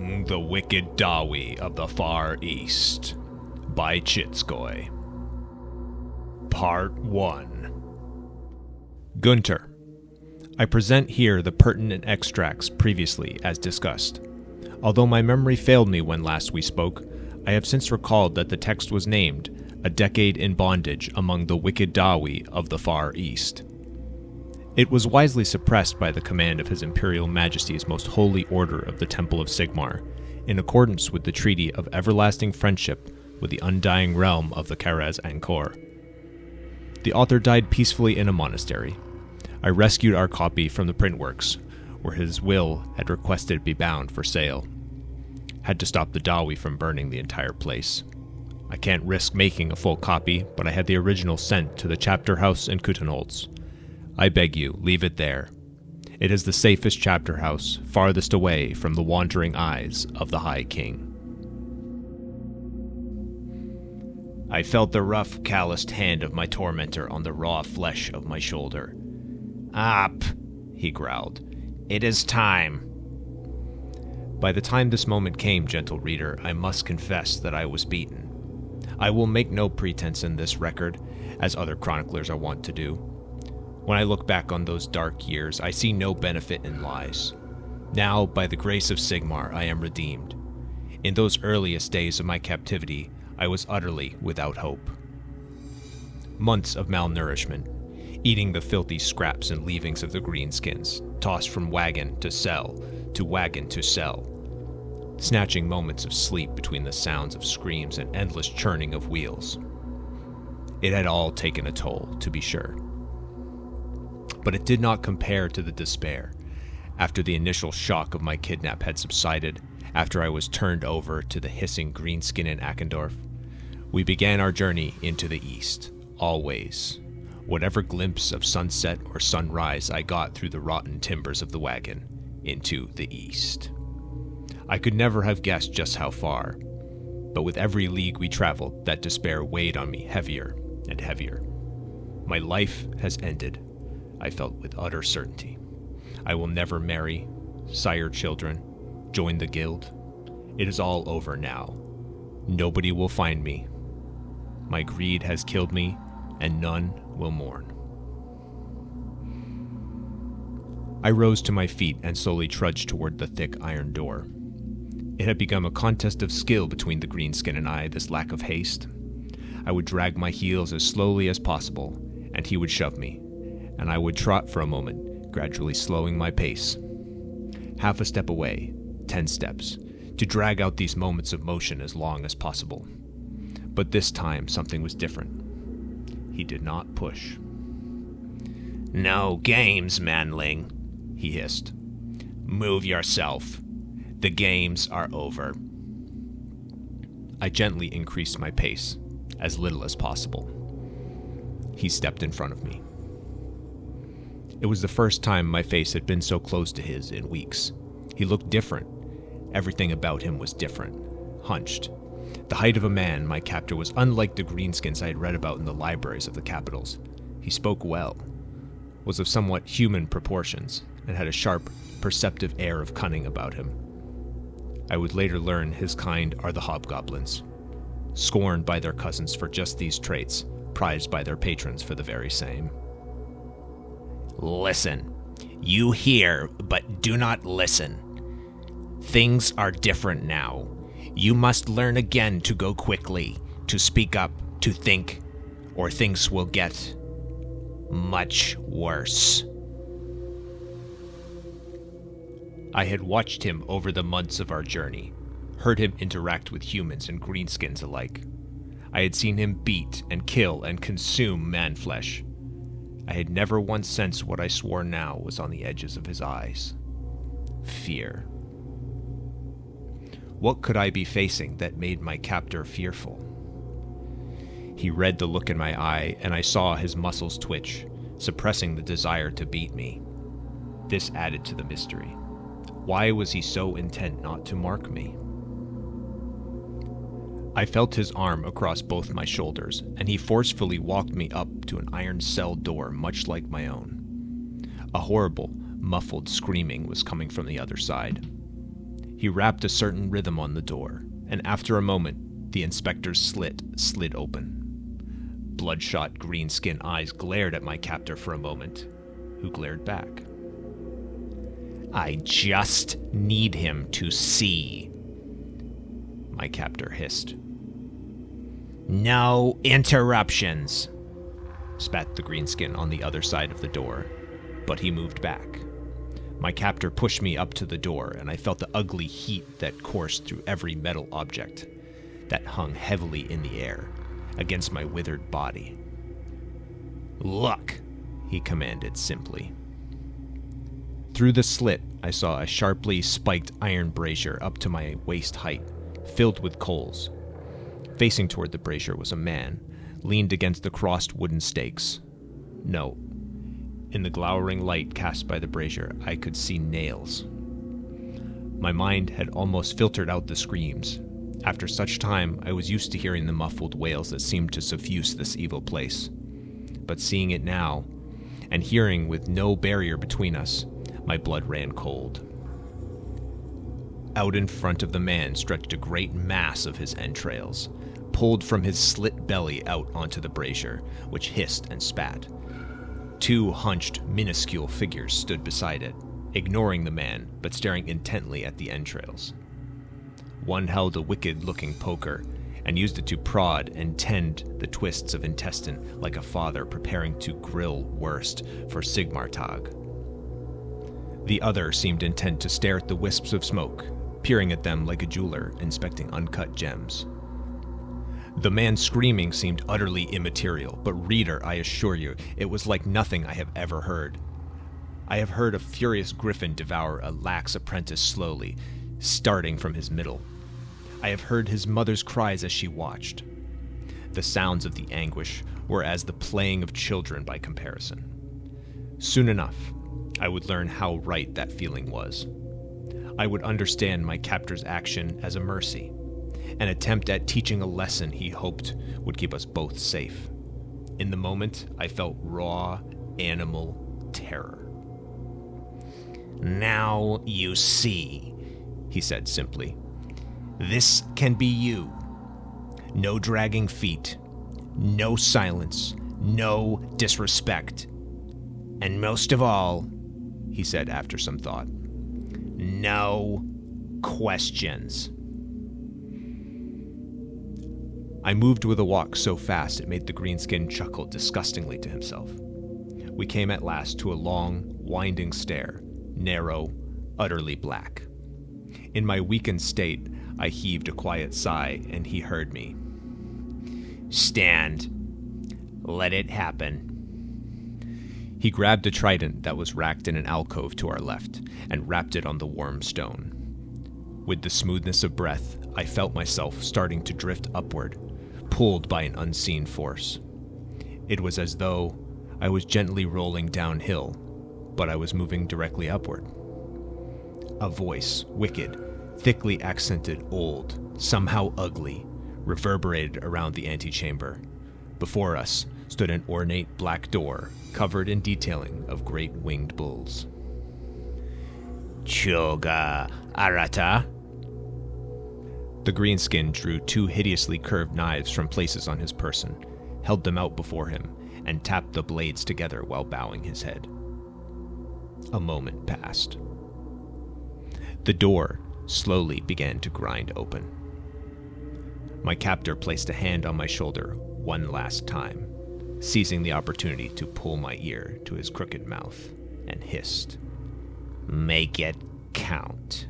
Among the Wicked Dawi of the Far East by Chitzkoi. Part 1. Gunter. I present here the pertinent extracts previously as discussed. Although my memory failed me when last we spoke, I have since recalled that the text was named A Decade in Bondage Among the Wicked Dawi of the Far East. It was wisely suppressed by the command of His Imperial Majesty's Most Holy Order of the Temple of Sigmar, in accordance with the Treaty of Everlasting Friendship with the Undying Realm of the Karaz Angkor. The author died peacefully in a monastery. I rescued our copy from the printworks, where his will had requested it be bound for sale. Had to stop the Dawi from burning the entire place. I can't risk making a full copy, but I had the original sent to the chapter house in Kutenholz. I beg you, leave it there. It is the safest chapter house, farthest away from the wandering eyes of the High King. I felt the rough, calloused hand of my tormentor on the raw flesh of my shoulder. "Up," he growled. "It is time." By the time this moment came, gentle reader, I must confess that I was beaten. I will make no pretense in this record, as other chroniclers are wont to do. When I look back on those dark years, I see no benefit in lies. Now, by the grace of Sigmar, I am redeemed. In those earliest days of my captivity, I was utterly without hope. Months of malnourishment, eating the filthy scraps and leavings of the greenskins, tossed from wagon to cell, to wagon to cell, snatching moments of sleep between the sounds of screams and endless churning of wheels. It had all taken a toll, to be sure. But it did not compare to the despair. After the initial shock of my kidnap had subsided, after I was turned over to the hissing greenskin in Akendorf, we began our journey into the east, always. Whatever glimpse of sunset or sunrise I got through the rotten timbers of the wagon, into the east. I could never have guessed just how far, but with every league we traveled, that despair weighed on me heavier and heavier. My life has ended, I felt with utter certainty. I will never marry, sire children, join the guild. It is all over now. Nobody will find me. My greed has killed me, and none will mourn. I rose to my feet and slowly trudged toward the thick iron door. It had become a contest of skill between the greenskin and I, this lack of haste. I would drag my heels as slowly as possible, and he would shove me, and I would trot for a moment, gradually slowing my pace. Half a step away, 10 steps, to drag out these moments of motion as long as possible. But this time something was different. He did not push. "No games, manling," he hissed. "Move yourself. The games are over." I gently increased my pace, as little as possible. He stepped in front of me. It was the first time my face had been so close to his in weeks. He looked different. Everything about him was different. Hunched. The height of a man, my captor was unlike the greenskins I had read about in the libraries of the capitals. He spoke well, was of somewhat human proportions, and had a sharp, perceptive air of cunning about him. I would later learn his kind are the hobgoblins, scorned by their cousins for just these traits, prized by their patrons for the very same. "Listen. You hear, but do not listen. Things are different now. You must learn again to go quickly, to speak up, to think, or things will get much worse." I had watched him over the months of our journey, heard him interact with humans and greenskins alike. I had seen him beat and kill and consume man-flesh. I had never once sensed what I swore now was on the edges of his eyes. Fear. What could I be facing that made my captor fearful? He read the look in my eye, and I saw his muscles twitch, suppressing the desire to beat me. This added to the mystery. Why was he so intent not to mark me? I felt his arm across both my shoulders, and he forcefully walked me up to an iron cell door much like my own. A horrible, muffled screaming was coming from the other side. He rapped a certain rhythm on the door, and after a moment, the inspector's slit slid open. Bloodshot green-skin eyes glared at my captor for a moment, who glared back. "I just need him to see," my captor hissed. "No interruptions," spat the greenskin on the other side of the door, but he moved back. My captor pushed me up to the door, and I felt the ugly heat that coursed through every metal object that hung heavily in the air against my withered body. "Look," he commanded simply. Through the slit, I saw a sharply spiked iron brazier up to my waist height, filled with coals. Facing toward the brazier was a man, leaned against the crossed wooden stakes. No, in the glowering light cast by the brazier, I could see nails. My mind had almost filtered out the screams. After such time, I was used to hearing the muffled wails that seemed to suffuse this evil place. But seeing it now, and hearing with no barrier between us, my blood ran cold. Out in front of the man stretched a great mass of his entrails, pulled from his slit belly out onto the brazier, which hissed and spat. Two hunched, minuscule figures stood beside it, ignoring the man, but staring intently at the entrails. One held a wicked-looking poker, and used it to prod and tend the twists of intestine like a father preparing to grill wurst for Sigmartag. The other seemed intent to stare at the wisps of smoke, peering at them like a jeweler inspecting uncut gems. The man screaming seemed utterly immaterial, but reader, I assure you, it was like nothing I have ever heard. I have heard a furious griffin devour a lax apprentice slowly, starting from his middle. I have heard his mother's cries as she watched. The sounds of the anguish were as the playing of children by comparison. Soon enough, I would learn how right that feeling was. I would understand my captor's action as a mercy, an attempt at teaching a lesson he hoped would keep us both safe. In the moment, I felt raw, animal terror. "Now you see," he said simply. "This can be you. No dragging feet, no silence, no disrespect. And most of all," he said after some thought, "no questions." I moved with a walk so fast it made the greenskin chuckle disgustingly to himself. We came at last to a long, winding stair, narrow, utterly black. In my weakened state, I heaved a quiet sigh, and he heard me. "Stand. Let it happen." He grabbed a trident that was racked in an alcove to our left, and rapped it on the warm stone. With the smoothness of breath, I felt myself starting to drift upward, pulled by an unseen force. It was as though I was gently rolling downhill, but I was moving directly upward. A voice, wicked, thickly accented, old, somehow ugly, reverberated around the antechamber. Before us stood an ornate black door, covered in detailing of great winged bulls. "Choga Arata?" The greenskin drew two hideously curved knives from places on his person, held them out before him, and tapped the blades together while bowing his head. A moment passed. The door slowly began to grind open. My captor placed a hand on my shoulder one last time, seizing the opportunity to pull my ear to his crooked mouth, and hissed, "Make it count."